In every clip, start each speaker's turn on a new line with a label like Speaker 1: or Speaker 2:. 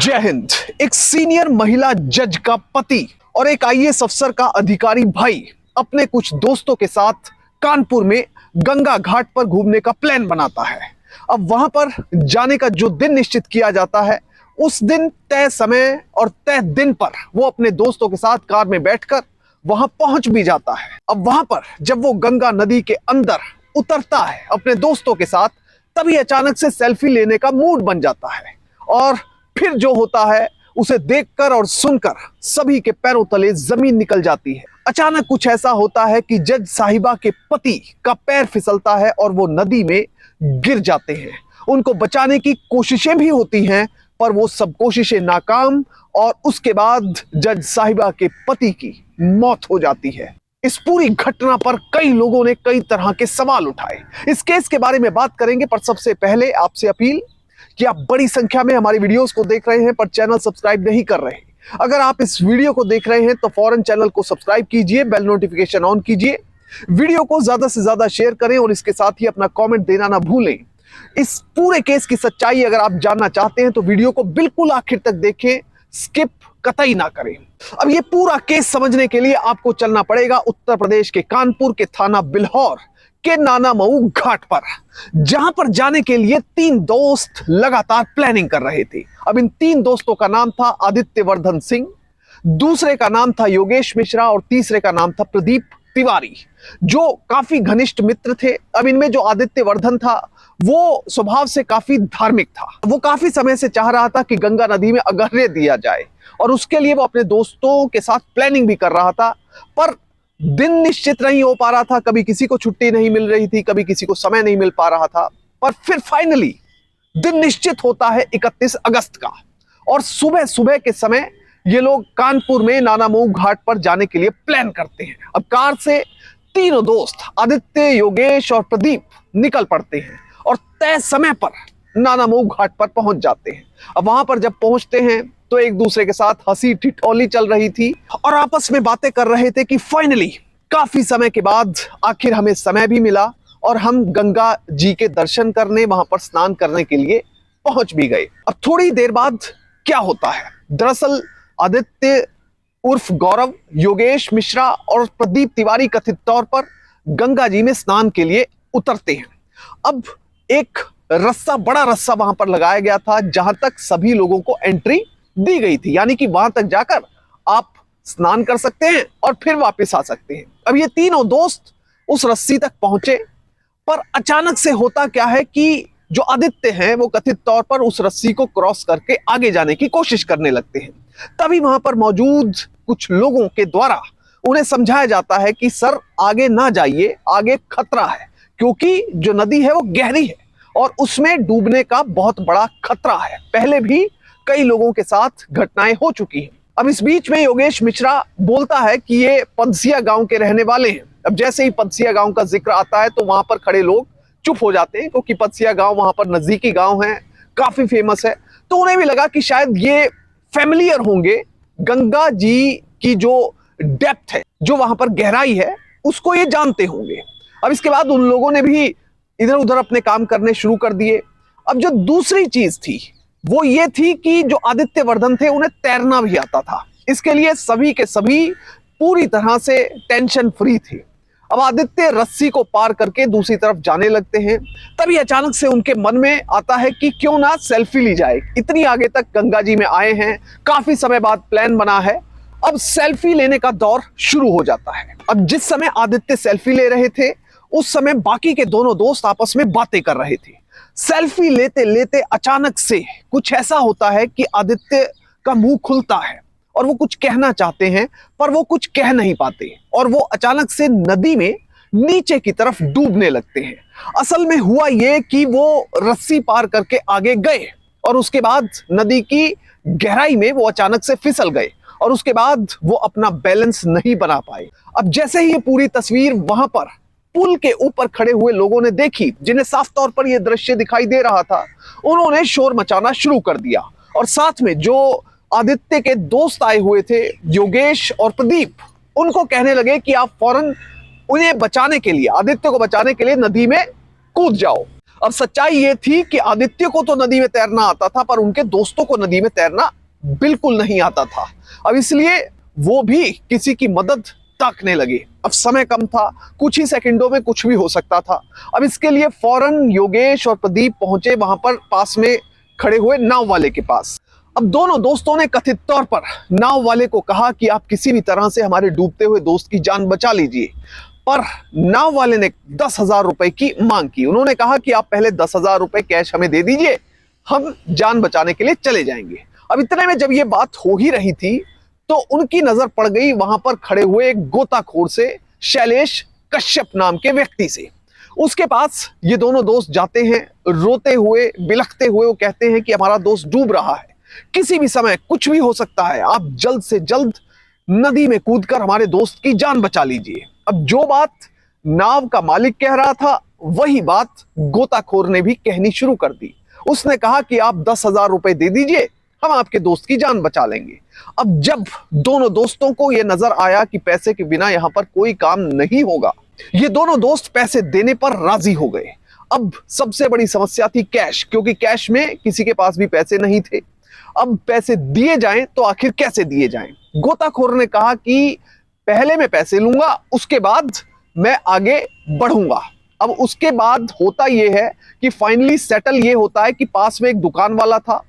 Speaker 1: जय हिंद। एक सीनियर महिला जज का पति और एक आईएएस अफसर का अधिकारी भाई अपने कुछ दोस्तों के साथ कानपुर में गंगा घाट पर घूमने का प्लान बनाता है। अब वहां पर जाने का जो दिन निश्चित किया जाता है, उस दिन तय समय और तय दिन पर वो अपने दोस्तों के साथ कार में बैठकर वहां पहुंच भी जाता है। अब वहां पर जब वो गंगा नदी के अंदर उतरता है अपने दोस्तों के साथ, तभी अचानक से सेल्फी लेने का मूड बन जाता है और फिर जो होता है उसे देखकर और सुनकर सभी के पैरों तले जमीन निकल जाती है। अचानक कुछ ऐसा होता है कि जज साहिबा के पति का पैर फिसलता है और वो नदी में गिर जाते हैं। उनको बचाने की कोशिशें भी होती हैं, पर वो सब कोशिशें नाकाम और उसके बाद जज साहिबा के पति की मौत हो जाती है। इस पूरी घटना पर कई लोगों ने कई तरह के सवाल उठाए। इस केस के बारे में बात करेंगे, पर सबसे पहले आपसे अपील कि आप बड़ी संख्या में हमारी वीडियोस को देख रहे हैं पर चैनल सब्सक्राइब नहीं कर रहे। अगर आप इस वीडियो को देख रहे हैं तो फौरन चैनल को सब्सक्राइब कीजिए, बेल नोटिफिकेशन ऑन कीजिए, वीडियो को ज्यादा से ज्यादा शेयर करें और इसके साथ ही अपना कमेंट देना ना भूलें। इस पूरे केस की सच्चाई अगर आप जानना चाहते हैं तो वीडियो को बिल्कुल आखिर तक देखें, स्किप कतई ना करें। अब ये पूरा केस समझने के लिए आपको चलना पड़ेगा उत्तर प्रदेश के कानपुर के थाना बिल्हौर के नाना मऊ घाट पर, जहां पर जाने के लिए तीन दोस्त लगातार प्लानिंग कर रहे थे। अब इन तीन दोस्तों का नाम था आदित्य वर्धन सिंह, दूसरे का नाम था योगेश मिश्रा और तीसरे का नाम था प्रदीप तिवारी, जो काफी घनिष्ठ मित्र थे। अब इनमें जो आदित्य वर्धन था वो स्वभाव से काफी धार्मिक था। वो काफी समय से चाह रहा था कि गंगा नदी में अगर्य दिया जाए और उसके लिए वो अपने दोस्तों के साथ प्लानिंग भी कर रहा था, पर दिन निश्चित नहीं हो पा रहा था। कभी किसी को छुट्टी नहीं मिल रही थी, कभी किसी को समय नहीं मिल पा रहा था। पर फिर फाइनली दिन निश्चित होता है 31 अगस्त का और सुबह सुबह के समय ये लोग कानपुर में नाना मऊ घाट पर जाने के लिए प्लान करते हैं। अब कार से तीनों दोस्त आदित्य, योगेश और प्रदीप निकल पड़ते हैं और तय समय पर नाना मऊ घाट पर पहुंच जाते हैं। अब वहां पर जब पहुंचते हैं तो एक दूसरे के साथ हंसी ठिठोली चल रही थी और आपस में बातें कर रहे थे कि फाइनली काफी समय के बाद आखिर हमें समय भी मिला और हम गंगा जी के दर्शन करने, वहां पर स्नान करने के लिए पहुंच भी गए। अब थोड़ी देर बाद क्या होता है, दरअसल आदित्य उर्फ गौरव, योगेश मिश्रा और प्रदीप तिवारी कथित तौर पर गंगा जी में स्नान के लिए उतरते हैं। अब एक रस्सा, बड़ा रस्सा वहां पर लगाया गया था जहां तक सभी लोगों को एंट्री दी गई थी, यानी कि वहां तक जाकर आप स्नान कर सकते हैं और फिर वापस आ सकते हैं। अब ये तीनों दोस्त उस रस्सी तक पहुंचे, पर अचानक से होता क्या है कि जो आदित्य हैं वो कथित तौर पर उस रस्सी को क्रॉस करके आगे जाने की कोशिश करने लगते हैं। तभी वहां पर मौजूद कुछ लोगों के द्वारा उन्हें समझाया जाता है कि सर आगे ना जाइए, आगे खतरा है, क्योंकि जो नदी है वो गहरी है और उसमें डूबने का बहुत बड़ा खतरा है। पहले भी कई लोगों के साथ घटनाएं हो चुकी हैं। अब इस बीच में योगेश मिश्रा बोलता है कि ये पदसिया गांव के रहने वाले हैं। अब जैसे ही पदसिया गांव का जिक्र आता है तो वहां पर खड़े लोग चुप हो जाते हैं, क्योंकि पदसिया गांव वहां पर नजदीकी गांव है, काफी फेमस है। तो उन्हें भी लगा कि शायद ये फेमिलियर होंगे, गंगा जी की जो डेप्थ है, जो वहां पर गहराई है, उसको ये जानते होंगे। अब इसके बाद उन लोगों ने भी इधर उधर अपने काम करने शुरू कर दिए। अब जो दूसरी चीज थी वो ये थी कि जो आदित्य वर्धन थे उन्हें तैरना भी आता था। इसके लिए सभी के सभी पूरी तरह से टेंशन फ्री थे। अब आदित्य रस्सी को पार करके दूसरी तरफ जाने लगते हैं। तभी अचानक से उनके मन में आता है कि क्यों ना सेल्फी ली जाए। इतनी आगे तक गंगा जी में आए हैं, काफी समय बाद प्लान बना है, अब सेल्फी लेने का दौर शुरू हो जाता है। अब जिस समय आदित्य सेल्फी ले रहे थे उस समय बाकी के दोनों दोस्त आपस में बातें कर रहे थे। सेल्फी लेते लेते अचानक से कुछ ऐसा होता है कि आदित्य का मुंह खुलता है और वो कुछ कहना चाहते हैं, पर वो कुछ कह नहीं पाते और वो अचानक से नदी में नीचे की तरफ डूबने लगते हैं। असल में हुआ ये कि वो रस्सी पार करके आगे गए और उसके बाद नदी की गहराई में वो अचानक से फिसल गए और उसके बाद वो अपना बैलेंस नहीं बना पाए। अब जैसे ही ये पूरी तस्वीर वहां पर पुल के ऊपर खड़े हुए लोगों ने देखी, जिन्हें साफ तौर पर यह दृश्य दिखाई दे रहा था, उन्होंने शोर मचाना शुरू कर दिया और साथ में जो आदित्य के दोस्त आए हुए थे, योगेश और प्रदीप, उनको कहने लगे कि आप फौरन उन्हें बचाने के लिए, आदित्य को बचाने के लिए नदी में कूद जाओ। अब सच्चाई ये थी कि आदित्य को तो नदी में तैरना आता था, पर उनके दोस्तों को नदी में तैरना बिल्कुल नहीं आता था। अब इसलिए वो भी किसी की मदद ताकने लगे। अब समय कम था, कुछ ही सेकंडों में कुछ भी हो सकता था। अब इसके लिए फौरन योगेश और प्रदीप पहुंचे वहां पर पास में खड़े हुए नाव वाले के पास। अब दोनों दोस्तों ने कथित तौर पर नाव वाले को कहा कि आप किसी भी तरह से हमारे डूबते हुए दोस्त की जान बचा लीजिए, पर नाव वाले ने 10,000 रुपए की मांग की। उन्होंने कहा कि आप पहले 10,000 रुपए कैश हमें दे दीजिए, हम जान बचाने के लिए चले जाएंगे। अब इतने में जब ये बात हो ही रही थी तो उनकी नजर पड़ गई वहां पर खड़े हुए एक गोताखोर से, शैलेश कश्यप नाम के व्यक्ति से। उसके पास ये दोनों दोस्त जाते हैं, रोते हुए बिलखते हुए वो कहते हैं कि हमारा दोस्त डूब रहा है, किसी भी समय कुछ भी हो सकता है, आप जल्द से जल्द नदी में कूदकर हमारे दोस्त की जान बचा लीजिए। अब जो बात नाव का मालिक कह रहा था वही बात गोताखोर ने भी कहनी शुरू कर दी। उसने कहा कि आप 10,000 रुपए दे दीजिए, हम आपके दोस्त की जान बचा लेंगे। अब जब दोनों दोस्तों को यह नजर आया कि पैसे के बिना यहां पर कोई काम नहीं होगा, ये दोनों दोस्त पैसे देने पर राजी हो गए। अब सबसे बड़ी समस्या थी कैश, क्योंकि कैश में किसी के पास भी पैसे नहीं थे। अब पैसे दिए जाएं तो आखिर कैसे दिए जाएं? गोताखोर ने कहा कि पहले मैं पैसे लूंगा, उसके बाद मैं आगे बढ़ूंगा। अब उसके बाद होता यह है कि फाइनली सेटल ये होता है कि पास में एक दुकान वाला था,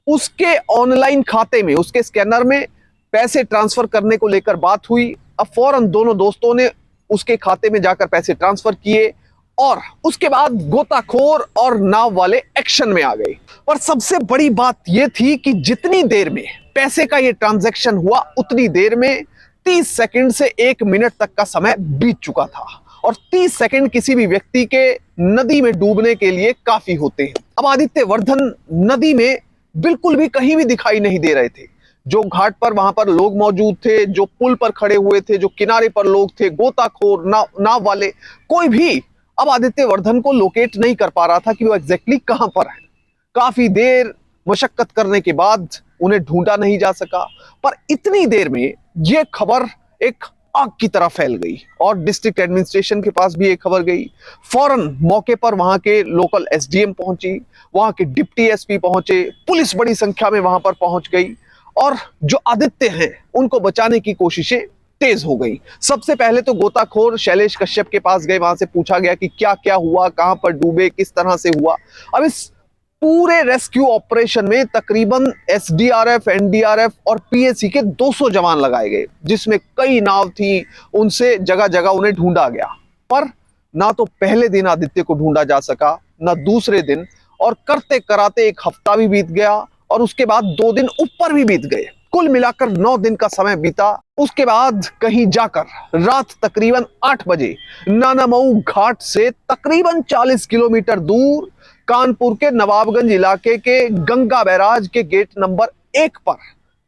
Speaker 1: उसके ऑनलाइन खाते में, उसके स्कैनर में पैसे ट्रांसफर करने को लेकर बात हुई। अब फौरन दोनों दोस्तों ने उसके खाते में जाकर पैसे ट्रांसफर किए और उसके बाद गोताखोर और नाव वाले एक्शन में आ गए। पर सबसे बड़ी बात यह थी कि जितनी देर में पैसे का यह ट्रांजैक्शन हुआ, उतनी देर में 30 सेकंड से 1 मिनट तक का समय बीत चुका था, और 30 सेकंड किसी भी व्यक्ति के नदी में डूबने के लिए काफी होते हैं। अब आदित्य वर्धन नदी में बिल्कुल भी कहीं भी दिखाई नहीं दे रहे थे। जो घाट पर वहां पर लोग मौजूद थे, जो पुल पर खड़े हुए थे, जो किनारे पर लोग थे, गोताखोर, नाव वाले, कोई भी अब आदित्य वर्धन को लोकेट नहीं कर पा रहा था कि वो एग्जैक्टली कहां पर है। काफी देर मशक्कत करने के बाद उन्हें ढूंढा नहीं जा सका, पर इतनी देर में यह खबर एक आग की तरह फैल गई और डिस्ट्रिक्ट एडमिनिस्ट्रेशन के पास भी एक खबर गई। फौरन मौके पर वहां के लोकल एसडीएम पहुंची, वहां के डिप्टी एसपी पहुंचे, पुलिस बड़ी संख्या में वहां पर पहुंच गई और जो आदित्य हैं उनको बचाने की कोशिशें तेज हो गई। सबसे पहले तो गोताखोर शैलेश कश्यप के पास गए, वहां से पूछा गया कि क्या क्या हुआ, कहां पर डूबे, किस तरह से हुआ। अब इस पूरे रेस्क्यू ऑपरेशन में तकरीबन एसडीआरएफ, एनडीआरएफ और पीएसी के 200 जवान लगाए गए, जिसमें कई नाव थी, उनसे जगह जगह उन्हें ढूंढा गया। पर ना तो पहले दिन आदित्य को ढूंढा जा सका, ना दूसरे दिन, और करते कराते 1 हफ्ता भी बीत गया और उसके बाद 2 दिन ऊपर भी बीत गए। कुल मिलाकर 9 दिन का समय बीता। उसके बाद कहीं जाकर रात तकरीबन 8 बजे नानामऊ घाट से तकरीबन 40 किलोमीटर दूर कानपुर के नवाबगंज इलाके के गंगा बैराज के गेट नंबर 1 पर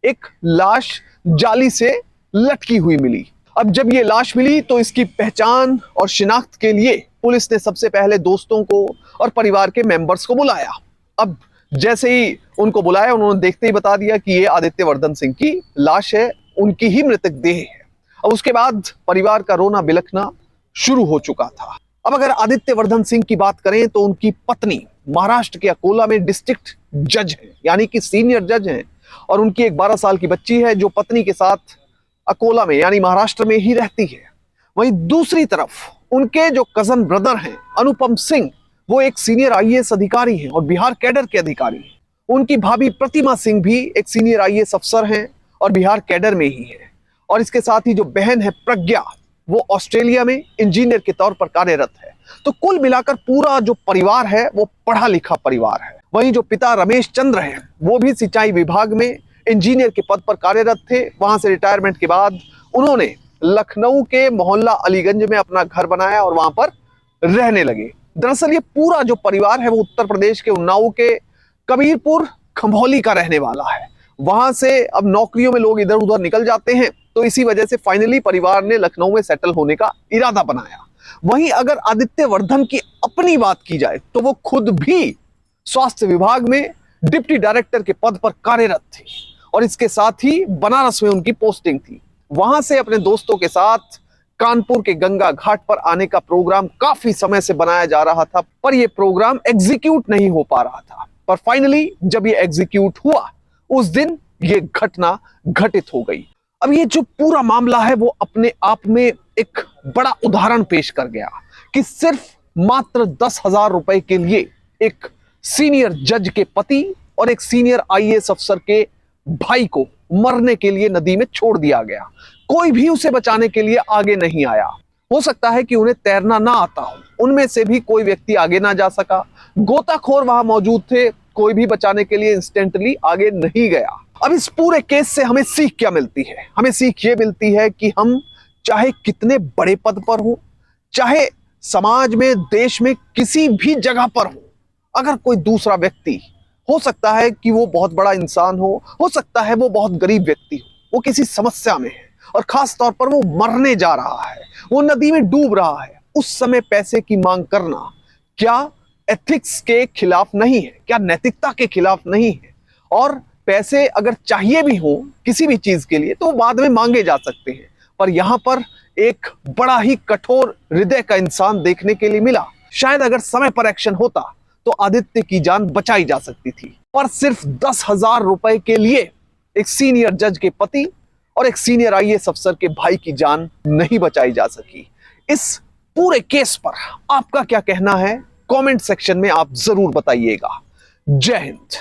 Speaker 1: एक लाश जाली से लटकी हुई मिली। अब जब ये लाश मिली तो इसकी पहचान और शिनाख्त के लिए पुलिस ने सबसे पहले दोस्तों को और परिवार के मेंबर्स को बुलाया। अब जैसे ही उनको बुलाया, उन्होंने देखते ही बता दिया कि ये आदित्य वर्धन सिंह की लाश है, उनकी ही मृतक देह है। अब उसके बाद परिवार का रोना बिलखना शुरू हो चुका था। अब अगर आदित्य वर्धन सिंह की बात करें तो उनकी पत्नी महाराष्ट्र के अकोला में डिस्ट्रिक्ट जज है, यानी कि सीनियर जज हैं, और उनकी एक 12 साल की बच्ची है जो पत्नी के साथ अकोला में यानी महाराष्ट्र में ही रहती है। वहीं दूसरी तरफ उनके जो कजन ब्रदर हैं अनुपम सिंह, वो एक सीनियर आईएएस अधिकारी हैं और बिहार कैडर के अधिकारी हैं। उनकी भाभी प्रतिमा सिंह भी एक सीनियर आईएएस अफसर हैं और बिहार कैडर में ही है। और इसके साथ ही जो बहन है प्रज्ञा, वो ऑस्ट्रेलिया में इंजीनियर के तौर पर कार्यरत है। तो कुल मिलाकर पूरा जो परिवार है वो पढ़ा लिखा परिवार है। वहीं जो पिता रमेश चंद्र हैं, वो भी सिंचाई विभाग में इंजीनियर के पद पर कार्यरत थे। वहां से रिटायरमेंट के बाद उन्होंने लखनऊ के मोहल्ला अलीगंज में अपना घर बनाया और वहां पर रहने लगे। दरअसल ये पूरा जो परिवार है वो उत्तर प्रदेश के उन्नाव के कबीरपुर खंभौली का रहने वाला है। वहां से अब नौकरियों में लोग इधर उधर निकल जाते हैं, तो इसी वजह से फाइनली परिवार ने लखनऊ में सेटल होने का इरादा बनाया। वहीं अगर आदित्य वर्धन की अपनी बात की जाए तो वो खुद भी स्वास्थ्य विभाग में डिप्टी डायरेक्टर के पद पर कार्यरत थे और इसके साथ ही बनारस में उनकी पोस्टिंग थी। वहां से अपने दोस्तों के साथ कानपुर के गंगा घाट पर आने का प्रोग्राम काफी समय से बनाया जा रहा था, पर यह प्रोग्राम एग्जीक्यूट नहीं हो पा रहा था। पर फाइनली जब ये एग्जीक्यूट हुआ, उस दिन ये घटना घटित हो गई। अब ये जो पूरा मामला है वो अपने आप में एक बड़ा उदाहरण पेश कर गया कि सिर्फ मात्र 10,000 रुपए के लिए एक सीनियर जज के पति और एक सीनियर आईएएस अफसर के भाई को मरने के लिए नदी में छोड़ दिया गया। कोई भी उसे बचाने के लिए आगे नहीं आया। हो सकता है कि उन्हें तैरना ना आता हो, उनमें से भी कोई व्यक्ति आगे ना जा सका। गोताखोर वहां मौजूद थे, कोई भी बचाने के लिए इंस्टेंटली आगे नहीं गया। अब इस पूरे केस से हमें सीख क्या मिलती है? हमें सीख ये मिलती है कि हम चाहे कितने बड़े पद पर हो, चाहे समाज में, देश में, किसी भी जगह पर हो, अगर कोई दूसरा व्यक्ति, हो सकता है कि वो बहुत बड़ा इंसान हो सकता है वो बहुत गरीब व्यक्ति हो, वो किसी समस्या में है और खास तौर पर वो मरने जा रहा है, वो नदी में डूब रहा है, उस समय पैसे की मांग करना क्या एथिक्स के खिलाफ नहीं है? क्या नैतिकता के खिलाफ नहीं है? और पैसे अगर चाहिए भी हो किसी भी चीज के लिए तो बाद में मांगे जा सकते हैं, पर यहां पर एक बड़ा ही कठोर हृदय का इंसान देखने के लिए मिला। शायद अगर समय पर एक्शन होता तो आदित्य की जान बचाई जा सकती थी, पर सिर्फ 10,000 रुपए के लिए एक सीनियर जज के पति और एक सीनियर आईएएस अफसर के भाई की जान नहीं बचाई जा सकी। इस पूरे केस पर आपका क्या कहना है? कमेंट सेक्शन में आप जरूर बताइएगा। जय हिंद।